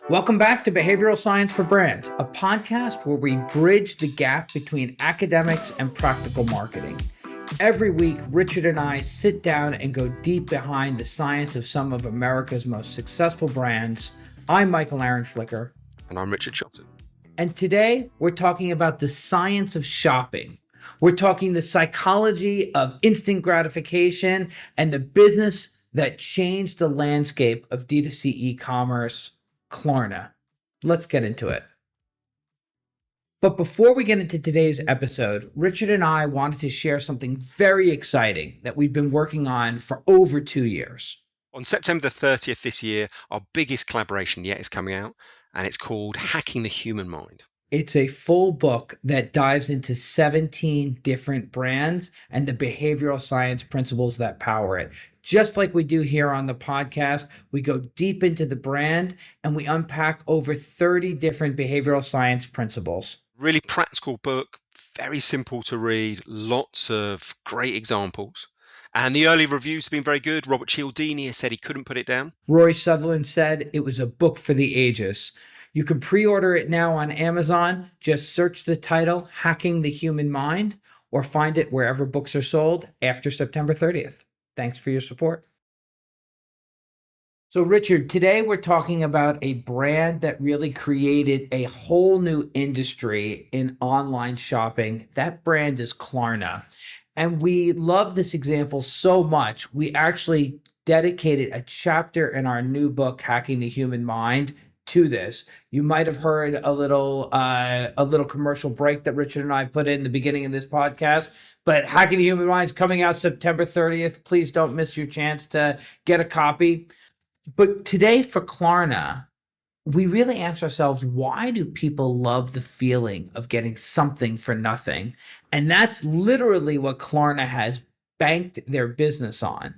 Welcome back to Behavioral Science for Brands, a podcast where we bridge the gap between academics and practical marketing. Every week, Richard and I sit down and go deep behind the science of some of America's most successful brands. I'm Michael Aaron Flicker. And I'm Richard Shelton. And today, we're talking about the science of shopping. We're talking the psychology of instant gratification and the business that changed the landscape of D2C e-commerce, Klarna. Let's get into it. But before we get into today's episode, Richard and I wanted to share something very exciting that we've been working on for over 2 years. On September the 30th this year, our biggest collaboration yet is coming out, and it's called Hacking the Human Mind. It's a full book that dives into 17 different brands and the behavioral science principles that power it. Just like we do here on the podcast, we go deep into the brand and we unpack over 30 different behavioral science principles. Really practical book, very simple to read, lots of great examples. And the early reviews have been very good. Robert Cialdini has said he couldn't put it down. Roy Sutherland said it was a book for the ages. You can pre-order it now on Amazon. Just search the title, Hacking the Human Mind, or find it wherever books are sold after September 30th. Thanks for your support. So, Richard, today we're talking about a brand that really created a whole new industry in online shopping. That brand is Klarna. And we love this example so much, we actually dedicated a chapter in our new book, Hacking the Human Mind, to this. You might have heard a little commercial break that Richard and I put in the beginning of this podcast, but Hacking the Human Mind is coming out September 30th. Please don't miss your chance to get a copy. But today for Klarna, we really ask ourselves, why do people love the feeling of getting something for nothing? And that's literally what Klarna has banked their business on.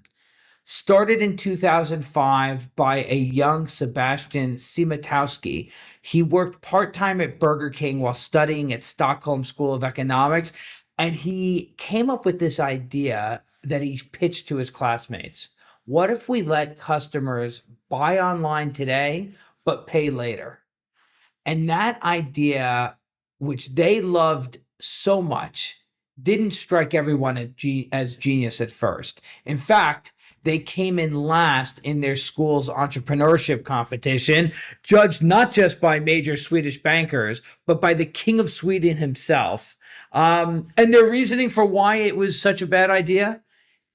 Started in 2005 by a young Sebastian Siemiatowski. He worked part-time at Burger King while studying at Stockholm School of Economics, and he came up with this idea that he pitched to his classmates. What if we let customers buy online today, but pay later? And that idea, which they loved so much, didn't strike everyone as genius at first. In fact, they came in last in their school's entrepreneurship competition, judged not just by major Swedish bankers, but by the King of Sweden himself. And their reasoning for why it was such a bad idea: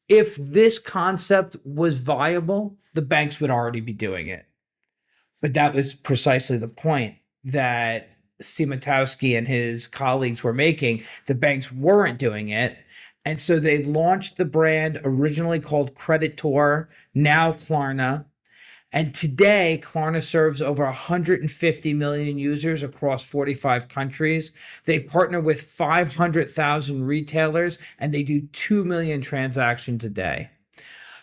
if this concept was viable, the banks would already be doing it. But that was precisely the point that Siemiatowski and his colleagues were making. The banks weren't doing it. And so they launched the brand, originally called Creditor, now Klarna. And today, Klarna serves over 150 million users across 45 countries. They partner with 500,000 retailers, and they do 2 million transactions a day.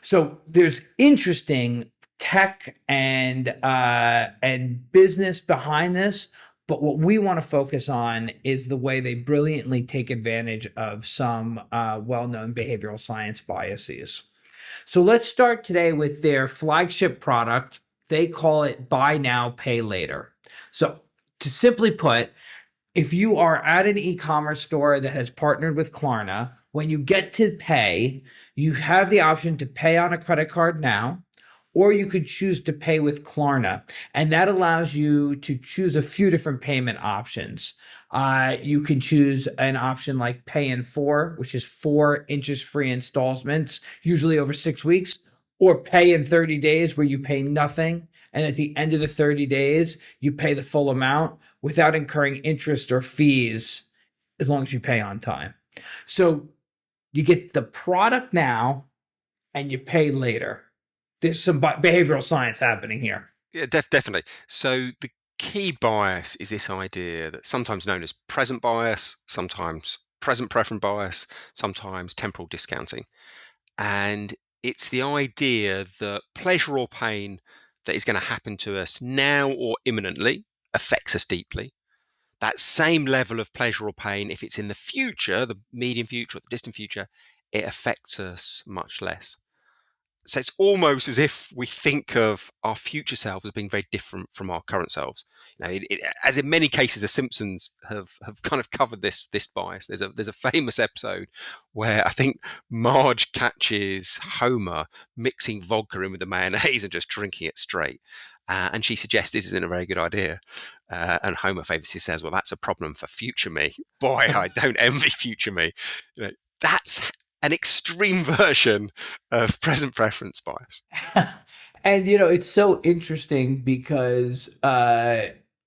So there's interesting tech and business behind this. But what we want to focus on is the way they brilliantly take advantage of some well-known behavioral science biases. So let's start today with their flagship product. They call it Buy Now, Pay Later. So to simply put, if you are at an e-commerce store that has partnered with Klarna, when you get to pay, you have the option to pay on a credit card now, or you could choose to pay with Klarna. And that allows you to choose a few different payment options. You can choose an option like Pay in 4, which is 4 interest-free installments, usually over 6 weeks, or Pay in 30 days, where you pay nothing. And at the end of the 30 days, you pay the full amount without incurring interest or fees, as long as you pay on time. So you get the product now and you pay later. There's some behavioral science happening here. Yeah, definitely. So the key bias is this idea that's sometimes known as present bias, sometimes present preference bias, sometimes temporal discounting. And it's the idea that pleasure or pain that is going to happen to us now or imminently affects us deeply. That same level of pleasure or pain, if it's in the future, the medium future or the distant future, it affects us much less. So it's almost as if we think of our future selves as being very different from our current selves. As in many cases, The Simpsons have kind of covered this bias. There's a famous episode where I think Marge catches Homer mixing vodka in with the mayonnaise and just drinking it straight, and she suggests this isn't a very good idea. And Homer famously says, "Well, that's a problem for future me. Boy, I don't envy future me." That's an extreme version of present preference bias. And it's so interesting because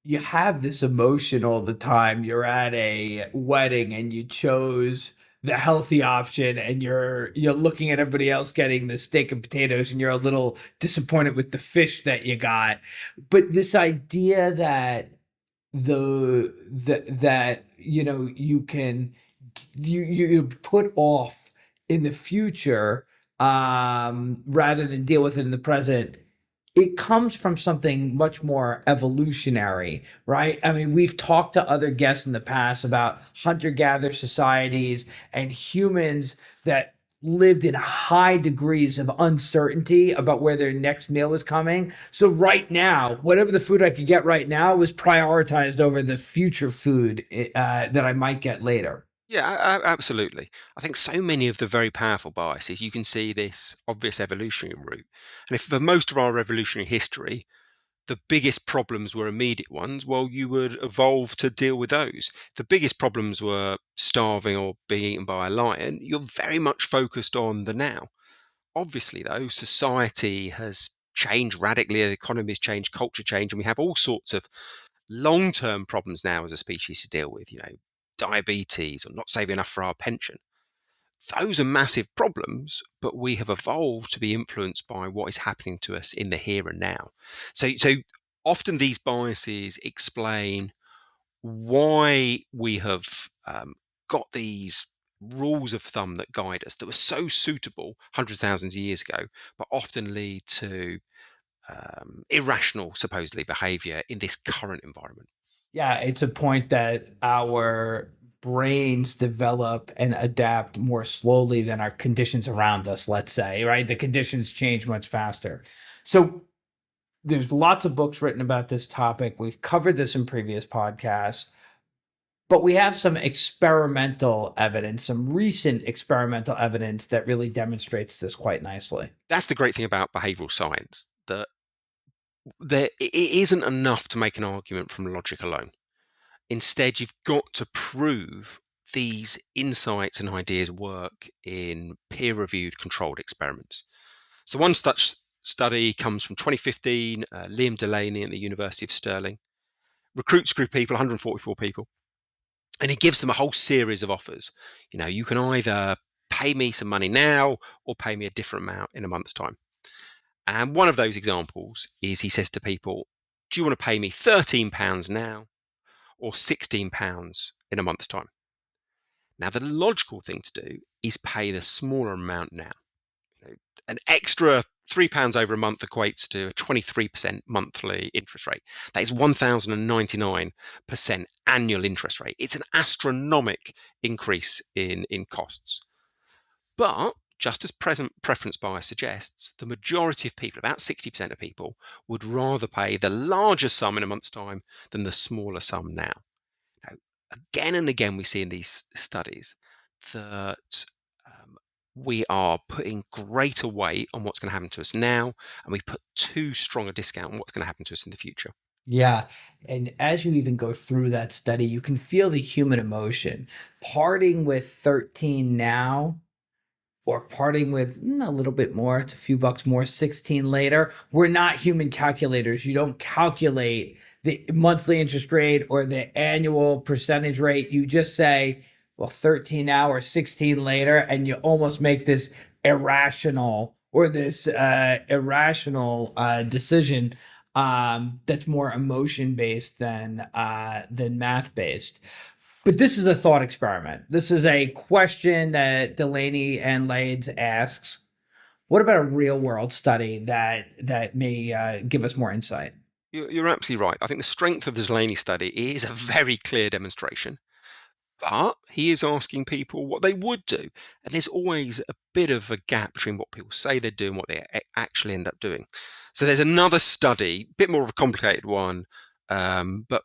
you have this emotion all the time. You're at a wedding and you chose the healthy option, and you're looking at everybody else getting the steak and potatoes, and you're a little disappointed with the fish that you got. But this idea that that you can you put off in the future, rather than deal with it in the present, it comes from something much more evolutionary, right? I mean, we've talked to other guests in the past about hunter-gatherer societies and humans that lived in high degrees of uncertainty about where their next meal was coming. So right now, whatever the food I could get right now was prioritized over the future food that I might get later. Yeah, absolutely. I think so many of the very powerful biases, you can see this obvious evolutionary route. And if for most of our evolutionary history, the biggest problems were immediate ones, well, you would evolve to deal with those. If the biggest problems were starving or being eaten by a lion, you're very much focused on the now. Obviously, though, society has changed radically, the economy has changed, culture changed, and we have all sorts of long-term problems now as a species to deal with, diabetes or not saving enough for our pension. Those are massive problems, but we have evolved to be influenced by what is happening to us in the here and now. So often these biases explain why we have got these rules of thumb that guide us that were so suitable hundreds of thousands of years ago, but often lead to irrational, supposedly, behavior in this current environment. Yeah, it's a point that our brains develop and adapt more slowly than our conditions around us, let's say, right? The conditions change much faster. So there's lots of books written about this topic. We've covered this in previous podcasts, but we have some experimental evidence, some recent experimental evidence that really demonstrates this quite nicely. That's the great thing about behavioral science, that it isn't enough to make an argument from logic alone. Instead, you've got to prove these insights and ideas work in peer-reviewed controlled experiments. So one such study comes from 2015, Liam Delaney at the University of Stirling, recruits a group of people, 144 people, and he gives them a whole series of offers. You can either pay me some money now or pay me a different amount in a month's time. And one of those examples is he says to people, do you want to pay me £13 now or £16 in a month's time? Now, the logical thing to do is pay the smaller amount now. An extra £3 over a month equates to a 23% monthly interest rate. That is 1,099% annual interest rate. It's an astronomical increase in costs. But just as present preference bias suggests, the majority of people, about 60% of people, would rather pay the larger sum in a month's time than the smaller sum now. Now, again and again, we see in these studies that we are putting greater weight on what's going to happen to us now, and we put too strong a discount on what's going to happen to us in the future. Yeah. And as you even go through that study, you can feel the human emotion. Parting with 13 now or parting with a little bit more, it's a few bucks more, 16 later. We're not human calculators. You don't calculate the monthly interest rate or the annual percentage rate. You just say, well, 13 now or 16 later, and you almost make this irrational or this irrational decision, that's more emotion based than math based. But this is a thought experiment. This is a question that Delaney and Lades asks. What about a real world study that may give us more insight? You're absolutely right. I think the strength of the Delaney study is a very clear demonstration. But he is asking people what they would do. And there's always a bit of a gap between what people say they're doing and what they actually end up doing. So there's another study, a bit more of a complicated one, but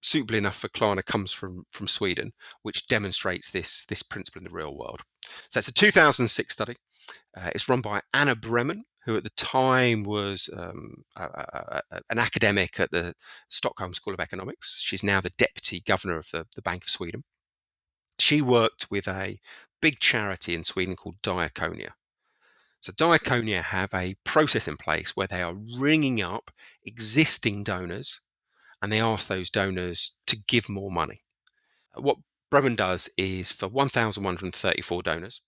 suitably enough for Klarna, comes from Sweden, which demonstrates this principle in the real world. So it's a 2006 study. It's run by Anna Bremen, who at the time was an academic at the Stockholm School of Economics. She's now the deputy governor of the Bank of Sweden. She worked with a big charity in Sweden called Diakonia. So Diakonia have a process in place where they are ringing up existing donors and they ask those donors to give more money. What Bremen does is for 1,134 donors,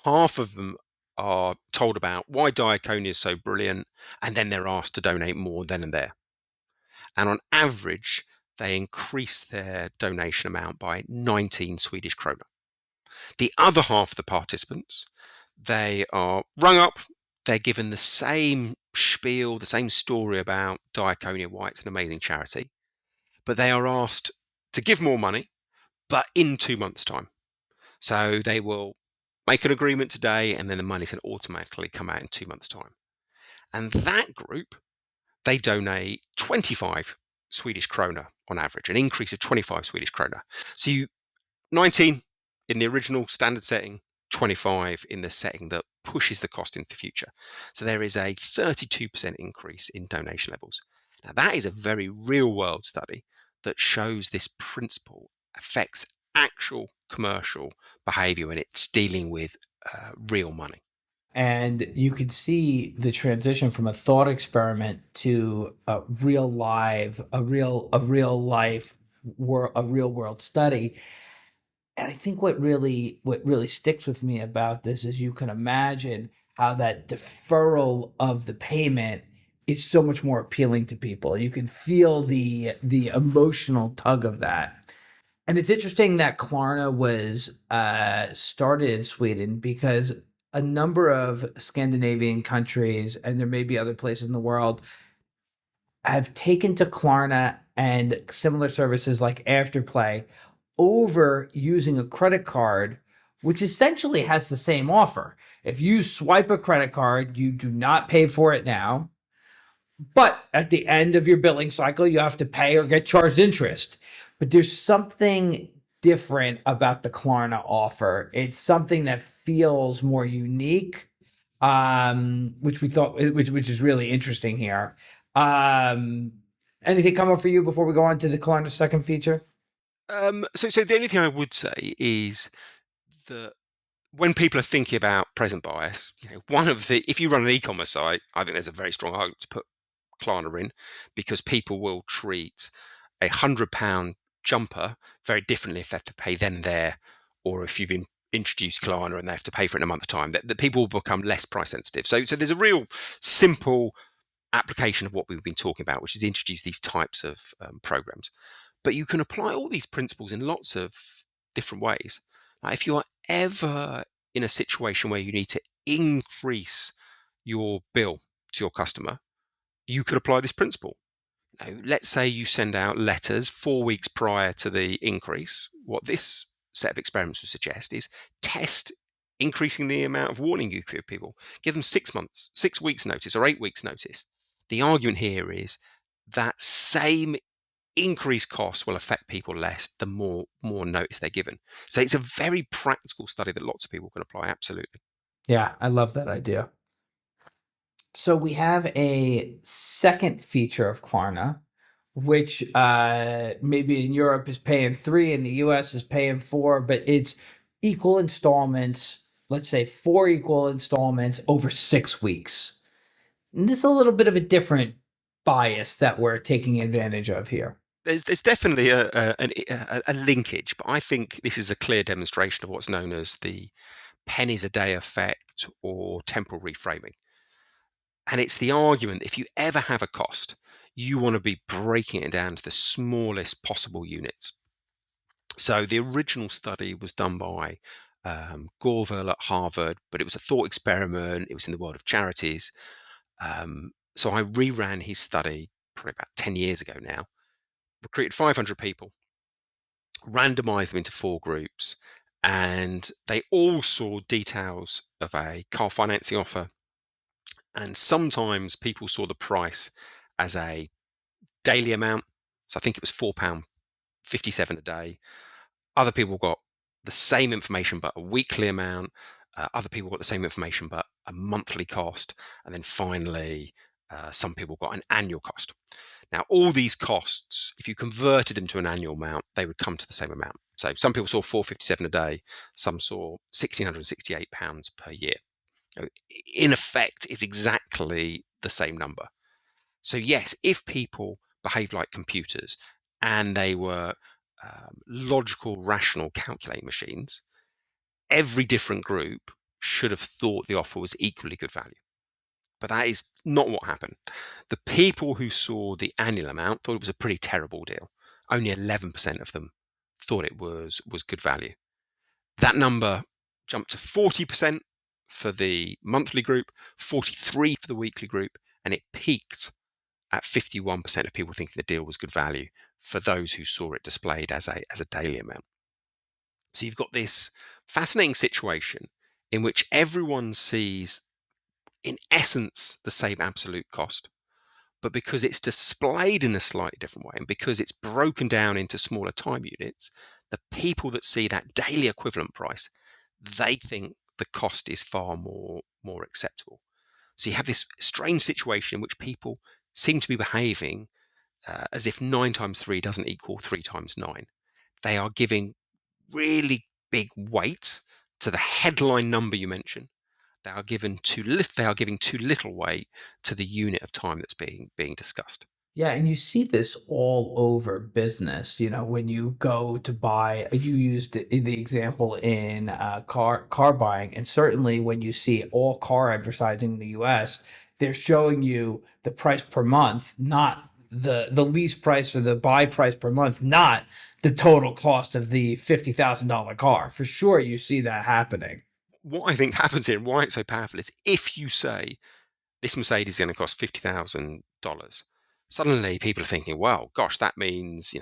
half of them are told about why Diakonia is so brilliant, and then they're asked to donate more then and there. And on average, they increase their donation amount by 19 Swedish krona. The other half of the participants, they are rung up, they're given the same spiel, the same story about Diakonia, why it's an amazing charity, but they are asked to give more money, but in 2 months' time. So they will make an agreement today, and then the money's going to automatically come out in 2 months' time. And that group, they donate 25 Swedish krona on average, an increase of 25 Swedish krona. So 19 in the original standard setting, 25 in the setting that pushes the cost into the future. So there is a 32% increase in donation levels. Now, that is a very real world study that shows this principle affects actual commercial behavior when it's dealing with real money. And you could see the transition from a thought experiment to a real live, a real life, a real world study. And I think what really sticks with me about this is you can imagine how that deferral of the payment is so much more appealing to people. You can feel the emotional tug of that. And it's interesting that Klarna was started in Sweden because a number of Scandinavian countries, and there may be other places in the world, have taken to Klarna and similar services like Afterplay over using a credit card, which essentially has the same offer. If you swipe a credit card, you do not pay for it now. But at the end of your billing cycle, you have to pay or get charged interest. But there's something different about the Klarna offer. It's something that feels more unique, which we thought, which is really interesting here. Um, Anything come up for you before we go on to the Klarna second feature? So the only thing I would say is that when people are thinking about present bias, one of the if you run an e-commerce site, I think there's a very strong argument to put Klarna in, because people will treat £100 jumper very differently if they have to pay then and there, or if you've introduced Klarna and they have to pay for it in a month's time. That people will become less price sensitive. So there's a real simple application of what we've been talking about, which is introduce these types of programs. But you can apply all these principles in lots of different ways. Like if you're ever in a situation where you need to increase your bill to your customer, you could apply this principle. Now, let's say you send out letters 4 weeks prior to the increase. What this set of experiments would suggest is test increasing the amount of warning you give people. Give them 6 months, 6 weeks notice, or 8 weeks notice. The argument here is that same increased cost will affect people less the more notice they're given. So it's a very practical study that lots of people can apply. Absolutely. Yeah, I love that idea. So we have a second feature of Klarna, which maybe in Europe is paying three, in the US is paying four, but it's equal installments, let's say four equal installments over 6 weeks. And this is a little bit of a different bias that we're taking advantage of here. There's definitely a linkage, but I think this is a clear demonstration of what's known as the pennies a day effect or temporal reframing. And it's the argument that if you ever have a cost, you want to be breaking it down to the smallest possible units. So the original study was done by Gorville at Harvard, but it was a thought experiment. It was in the world of charities. So I reran his study probably about 10 years ago now, recruited 500 people, randomized them into 4 groups, and they all saw details of a car financing offer. And sometimes people saw the price as a daily amount. So I think it was £4.57 a day. Other people got the same information but a weekly amount. Other people got the same information but a monthly cost. And then finally, some people got an annual cost. Now, all these costs, if you converted them to an annual amount, they would come to the same amount. So some people saw 457 a day, some saw £1,668 per year. In effect, it's exactly the same number. So yes, if people behaved like computers and they were logical, rational calculating machines, every different group should have thought the offer was equally good value. But that is not what happened. The people who saw the annual amount thought it was a pretty terrible deal. Only 11% of them thought it was good value. That number jumped to 40% for the monthly group, 43% for the weekly group, and it peaked at 51% of people thinking the deal was good value for those who saw it displayed as a daily amount. So you've got this fascinating situation in which everyone sees, in essence, the same absolute cost. But because it's displayed in a slightly different way and because it's broken down into smaller time units, the people that see that daily equivalent price, they think the cost is far more acceptable. So you have this strange situation in which people seem to be behaving as if 9 times 3 doesn't equal 3 times 9. They are giving really big weight to the headline number you mentioned. They are giving too little weight to the unit of time that's being discussed. Yeah, and you see this all over business. When you go to buy, you used the example in car buying, and certainly when you see all car advertising in the U.S., they're showing you the price per month, not the lease price or the buy price per month, not the total cost of the $50,000 car. For sure, you see that happening. What I think happens here and why it's so powerful is if you say this Mercedes is going to cost $50,000, suddenly people are thinking, well, gosh, that means,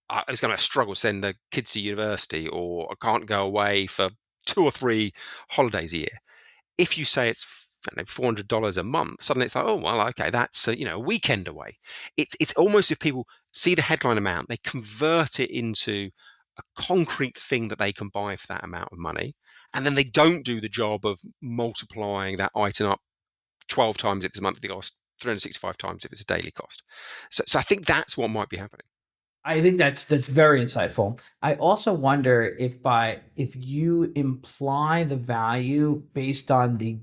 I was going to struggle to send the kids to university, or I can't go away for 2 or 3 holidays a year. If you say it's $400 a month, suddenly it's like, oh well, okay, that's a weekend away. It's almost if people see the headline amount, they convert it into a concrete thing that they can buy for that amount of money, and then they don't do the job of multiplying that item up 12 times if it's a monthly cost, 365 times if it's a daily cost. So I think that's what might be happening. I think that's very insightful. I also wonder if you imply the value based on the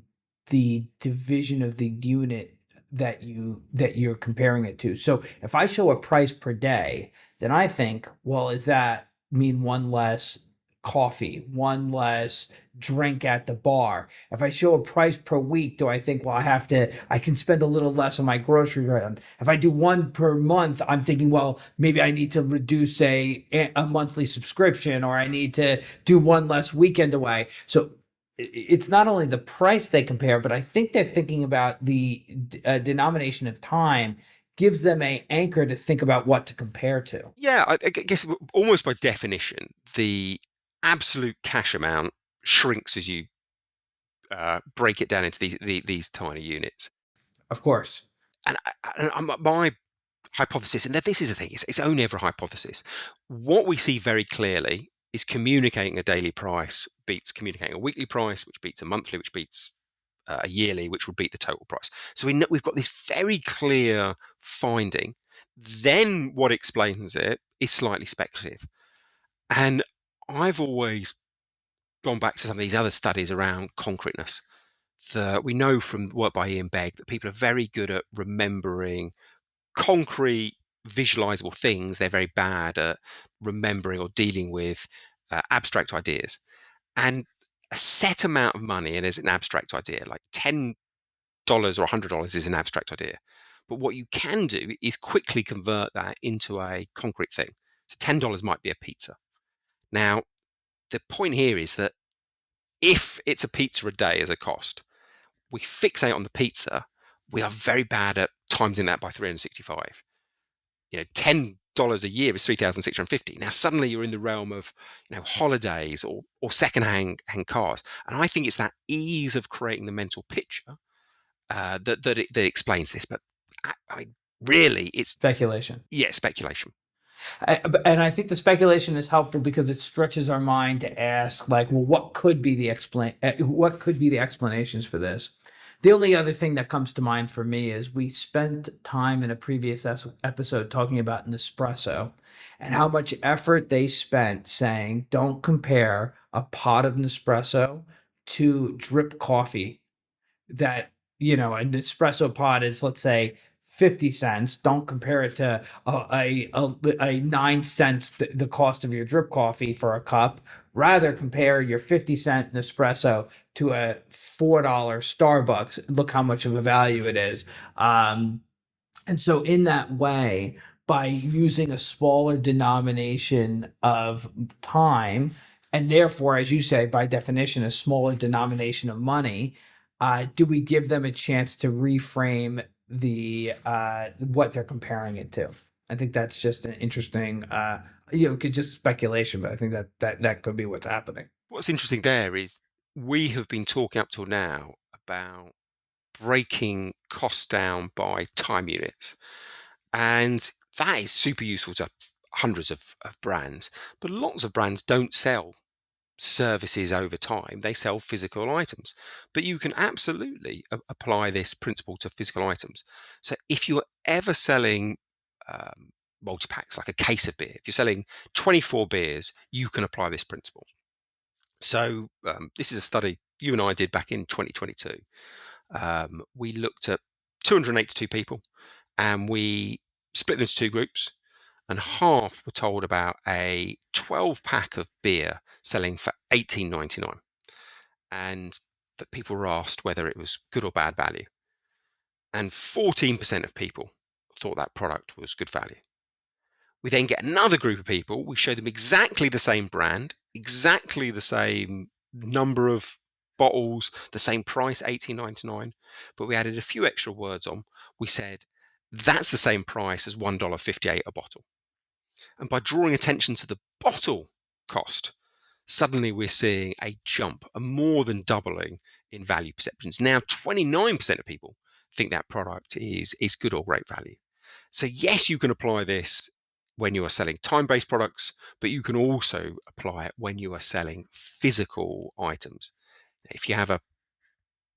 division of the unit that you're comparing it to. So if I show a price per day, then I think, well, does that mean one less coffee, one less drink at the bar? If I show a price per week, do I think, well, I can spend a little less on my grocery run? If I do one per month, I'm thinking, well, maybe I need to reduce a monthly subscription, or I need to do one less weekend away. So it's not only the price they compare, but I think they're thinking about the denomination of time gives them a anchor to think about what to compare to. Yeah, I guess almost by definition, the absolute cash amount shrinks as you break it down into these tiny units. Of course. And my hypothesis, and that this is the thing, it's only ever a hypothesis. What we see very clearly is communicating a daily price beats communicating a weekly price, which beats a monthly, which beats a yearly, which would beat the total price. So we've got this very clear finding. Then what explains it is slightly speculative. And I've always gone back to some of these other studies around concreteness. We know from work by Ian Begg that people are very good at remembering concrete, visualizable things. They're very bad at remembering or dealing with abstract ideas. And a set amount of money, and as an abstract idea, like $10 or $100 is an abstract idea. But what you can do is quickly convert that into a concrete thing. So $10 might be a pizza. Now, the point here is that if it's a pizza a day as a cost, we fixate on the pizza. We are very bad at timesing that by 365. $10 dollars a year is 3,650. Now suddenly you're in the realm of holidays or secondhand cars, and I think it's that ease of creating the mental picture that explains this. But I mean, really, it's Speculation. speculation. And I think the speculation is helpful because it stretches our mind to ask, like, well, what could be the explanations for this? The only other thing that comes to mind for me is we spent time in a previous episode talking about Nespresso and how much effort they spent saying, don't compare a pot of Nespresso to drip coffee that, an espresso pod is, let's say, 50 cents. Don't compare it to a 9 cents, the cost of your drip coffee for a cup. Rather, compare your 50-cent Nespresso to a $4 Starbucks. Look how much of a value it is. And so, in that way, by using a smaller denomination of time, and therefore, as you say, by definition, a smaller denomination of money, do we give them a chance to reframe the what they're comparing it to? I think that's just an interesting, could just speculation, but I think that could be what's happening. What's interesting there is we have been talking up till now about breaking costs down by time units. And that is super useful to hundreds of brands. But lots of brands don't sell services over time, they sell physical items. But you can absolutely apply this principle to physical items. So if you're ever selling multi-packs, like a case of beer, if you're selling 24 beers, you can apply this principle. So this is a study you and I did back in 2022. We looked at 282 people and we split them into two groups, and half were told about a 12 pack of beer selling for $18.99, and that people were asked whether it was good or bad value. And 14% of people thought that product was good value. We then get another group of people, we show them exactly the same brand, exactly the same number of bottles, the same price, $18.99, but we added a few extra words on. We said, that's the same price as $1.58 a bottle. And by drawing attention to the bottle cost, suddenly we're seeing a jump, a more than doubling in value perceptions. Now, 29% of people think that product is good or great value. So yes, you can apply this when you are selling time-based products, but you can also apply it when you are selling physical items. If you have a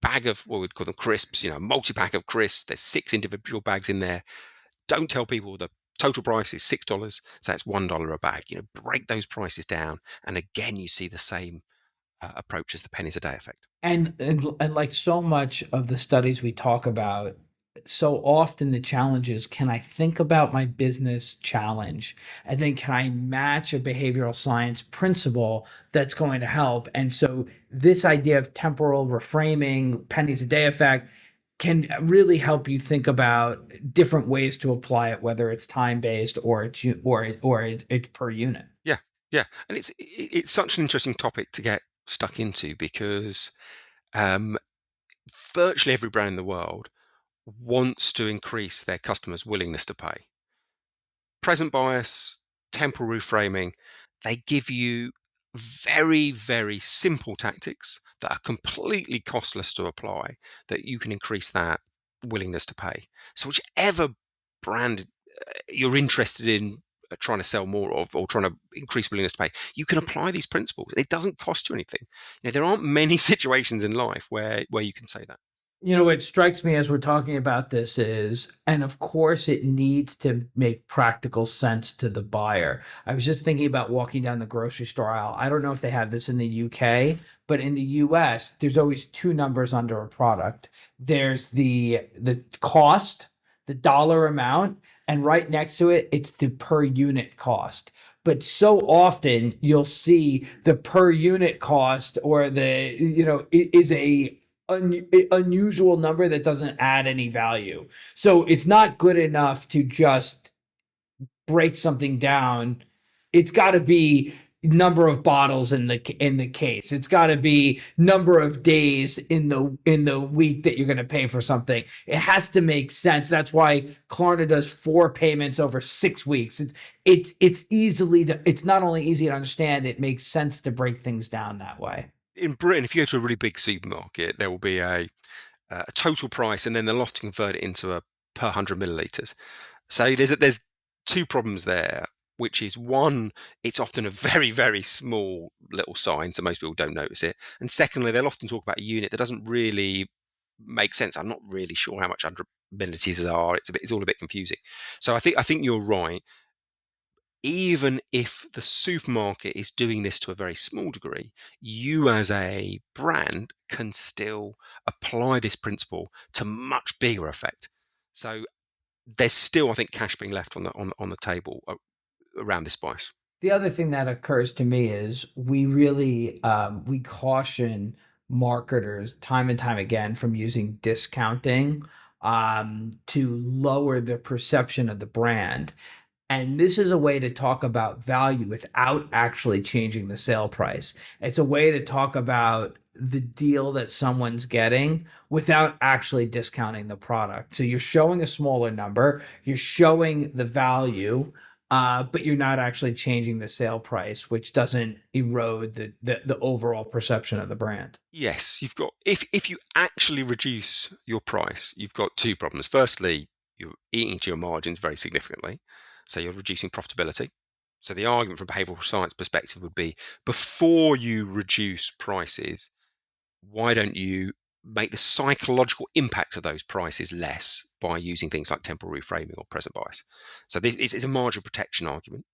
bag of what we'd call them crisps, a multi-pack of crisps, there's 6 individual bags in there. Don't tell people the total price is $6, so that's $1 a bag. Break those prices down, and again, you see the same approach as the pennies a day effect. And like so much of the studies we talk about, so often the challenge is, can I think about my business challenge? And then can I match a behavioral science principle that's going to help? And so this idea of temporal reframing, pennies a day effect, can really help you think about different ways to apply it, whether it's time based or it's per unit. Yeah, yeah, and it's such an interesting topic to get stuck into because virtually every brand in the world wants to increase their customers' willingness to pay. Present bias, temporal reframing, they give you very, very simple tactics that are completely costless to apply, that you can increase that willingness to pay. So whichever brand you're interested in trying to sell more of, or trying to increase willingness to pay, you can apply these principles. It doesn't cost you anything. There aren't many situations in life where you can say that. What strikes me as we're talking about this is, and of course, it needs to make practical sense to the buyer. I was just thinking about walking down the grocery store aisle. I don't know if they have this in the UK, but in the US, there's always two numbers under a product. There's the cost, the dollar amount, and right next to it, it's the per unit cost. But so often you'll see the per unit cost, or is a unusual number that doesn't add any value. So it's not good enough to just break something down. It's got to be, number of bottles in the case. It's got to be number of days in the week that you're going to pay for something. It has to make sense. That's why Klarna does 4 payments over 6 weeks. It's not only easy to understand, it makes sense to break things down that way. In Britain, if you go to a really big supermarket, there will be a total price, and then they'll often convert it into a per 100 milliliters. So there's two problems there, which is one, it's often a very, very small little sign, so most people don't notice it. And secondly, they'll often talk about a unit that doesn't really make sense. I'm not really sure how much 100 milliliters are. It's all a bit confusing. So I think you're right. Even if the supermarket is doing this to a very small degree, you as a brand can still apply this principle to much bigger effect. So there's still, I think, cash being left on the table around this spice. The other thing that occurs to me is we really we caution marketers time and time again from using discounting to lower the perception of the brand. And this is a way to talk about value without actually changing the sale price. It's a way to talk about the deal that someone's getting without actually discounting the product. So you're showing a smaller number, you're showing the value, but you're not actually changing the sale price, which doesn't erode the overall perception of the brand. Yes, you've got if you actually reduce your price, you've got two problems. Firstly, you're eating into your margins very significantly, so you're reducing profitability. So the argument from a behavioral science perspective would be before you reduce prices, why don't you make the psychological impact of those prices less by using things like temporal reframing or present bias? So this is a margin protection argument.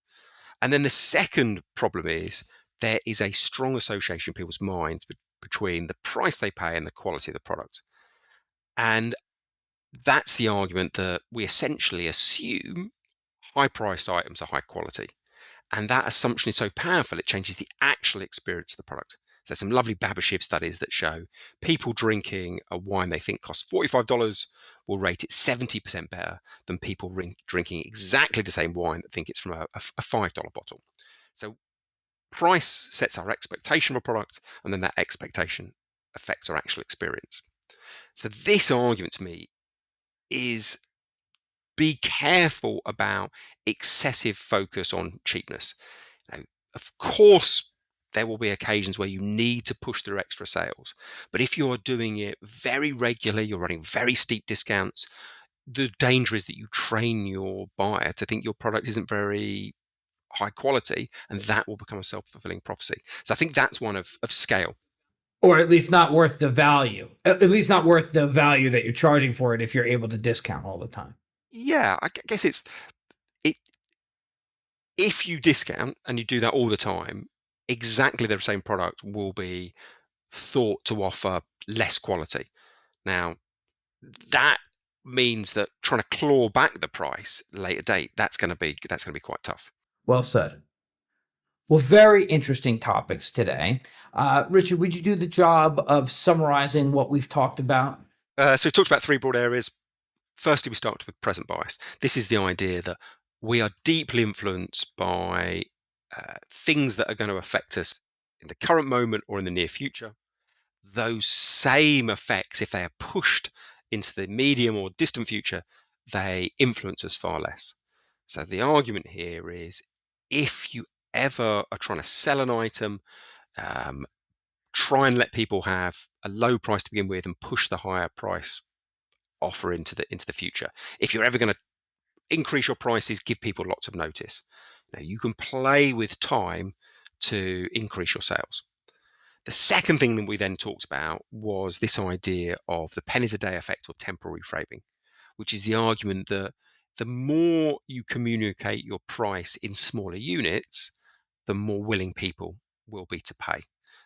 And then the second problem is there is a strong association in people's minds between the price they pay and the quality of the product. And that's the argument that we essentially assume high priced items are high quality. And that assumption is so powerful, it changes the actual experience of the product. So there's some lovely Babashiv studies that show people drinking a wine they think costs $45 will rate it 70% better than people drinking exactly the same wine that think it's from a $5 bottle. So price sets our expectation of a product, and then that expectation affects our actual experience. So this argument to me is be careful about excessive focus on cheapness. Now, of course, there will be occasions where you need to push through extra sales. But if you're doing it very regularly, you're running very steep discounts, the danger is that you train your buyer to think your product isn't very high quality, and that will become a self-fulfilling prophecy. So I think that's one of scale. Or at least not worth the value. At least not worth the value that you're charging for it if you're able to discount all the time. Yeah, I guess it. If you discount and you do that all the time, exactly the same product will be thought to offer less quality. Now, that means that trying to claw back the price later date, that's going to be quite tough. Well said. Well, very interesting topics today. Richard, would you do the job of summarizing what we've talked about? So we talked about three broad areas. Firstly, we start with present bias. This is the idea that we are deeply influenced by things that are going to affect us in the current moment or in the near future. Those same effects, if they are pushed into the medium or distant future, they influence us far less. So the argument here is if you ever are trying to sell an item, um, try and let people have a low price to begin with and push the higher price offer into the future. If you're ever going to increase your prices, give people lots of notice. Now, you can play with time to increase your sales. The second thing that we then talked about was this idea of the pennies a day effect or temporal reframing, which is the argument that the more you communicate your price in smaller units, the more willing people will be to pay.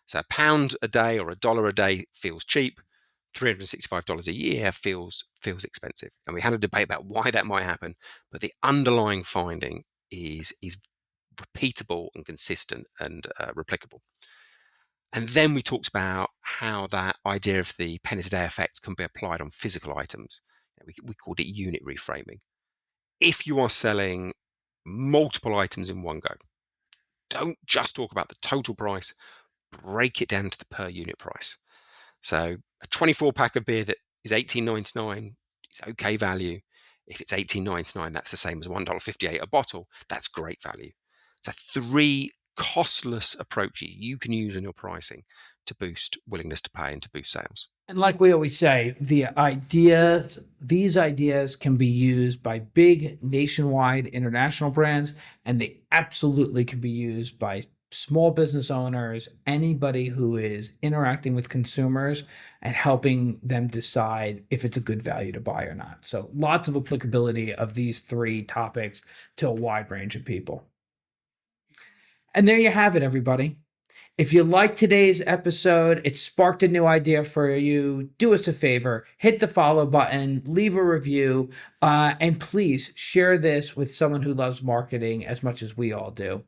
So £1 a day or $1 a day feels cheap. $365 a year feels expensive. And we had a debate about why that might happen, but the underlying finding is repeatable and consistent and replicable. And then we talked about how that idea of the pennies a day effect can be applied on physical items. We called it unit reframing. If you are selling multiple items in one go, Don't just talk about the total price, break it down to the per unit price. So a 24 pack of beer that is $18.99 is okay value. If it's $18.99, that's the same as $1.58 a bottle. That's great value. So 3 costless approaches you can use in your pricing to boost willingness to pay and to boost sales. And like we always say, these ideas can be used by big nationwide international brands, and they absolutely can be used by small business owners, anybody who is interacting with consumers and helping them decide if it's a good value to buy or not. So lots of applicability of these 3 topics to a wide range of people. And there you have it, everybody. If you liked today's episode, it sparked a new idea for you, do us a favor, hit the follow button, leave a review, and please share this with someone who loves marketing as much as we all do.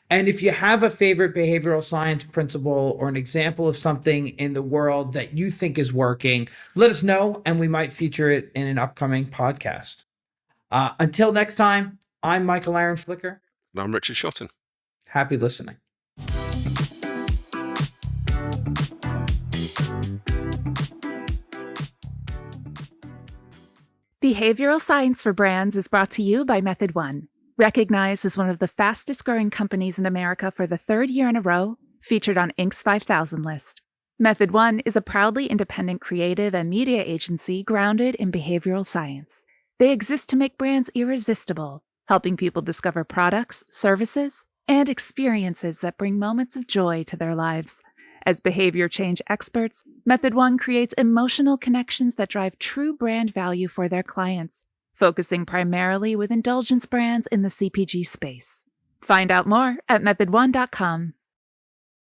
And if you have a favorite behavioral science principle or an example of something in the world that you think is working, let us know, and we might feature it in an upcoming podcast. Until next time, I'm Michael Aaron Flicker. And I'm Richard Shotton. Happy listening. Behavioral Science for Brands is brought to you by Method One. Recognized as one of the fastest growing companies in America for the 3rd year in a row, featured on Inc.'s 5,000 list. Method One is a proudly independent creative and media agency grounded in behavioral science. They exist to make brands irresistible, helping people discover products, services, and experiences that bring moments of joy to their lives. As behavior change experts, Method One creates emotional connections that drive true brand value for their clients, focusing primarily with indulgence brands in the CPG space. Find out more at methodone.com.